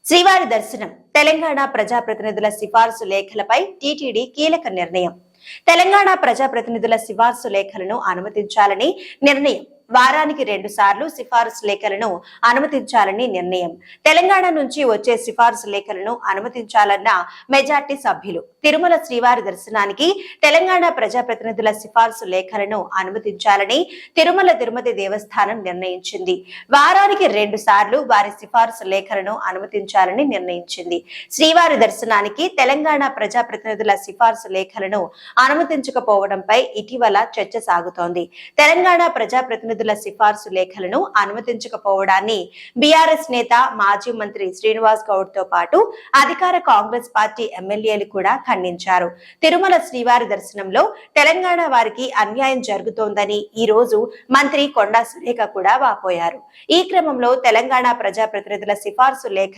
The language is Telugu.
శ్రీవారి దర్శనం తెలంగాణ ప్రజాప్రతినిధుల సిఫార్సు లేఖలపై టీటీడీ కీలక నిర్ణయం. తెలంగాణ ప్రజాప్రతినిధుల సిఫార్సు లేఖలను అనుమతించాలని నిర్ణయం. వారానికి 2 సార్లు సిఫార్సు లేఖలను అనుమతించాలని నిర్ణయం. తెలంగాణ నుంచి వచ్చే సిఫార్సు లేఖలను అనుమతించాలన్న మెజార్టీ సభ్యులు తిరుమల శ్రీవారి దర్శనానికి తెలంగాణ ప్రజాప్రతినిధుల సిఫార్సు లేఖలను అనుమతించాలని తిరుమల తిరుపతి దేవస్థానం నిర్ణయించింది. వారానికి 2 సార్లు వారి సిఫార్సు లేఖలను అనుమతించాలని నిర్ణయించింది. శ్రీవారి దర్శనానికి తెలంగాణ ప్రజాప్రతినిధుల సిఫార్సు లేఖలను అనుమతించకపోవడంపై ఇటీవల చర్చ సాగుతోంది. తెలంగాణ ప్రజాప్రతినిధుల సిఫార్సు లేఖలను అనుమతించకపోవడాన్ని బీఆర్ఎస్ నేత మాజీ మంత్రి శ్రీనివాస్ గౌడ్ తో పాటు అధికార కాంగ్రెస్ పార్టీ ఎమ్మెల్యేలు కూడా ఖండించారు. తిరుమల శ్రీవారి దర్శనంలో తెలంగాణ వారికి అన్యాయం జరుగుతోందని ఈ రోజు మంత్రి కొండా సురేఖ కూడా వాపోయారు. ఈ క్రమంలో తెలంగాణ ప్రజాప్రతినిధుల సిఫార్సు లేఖ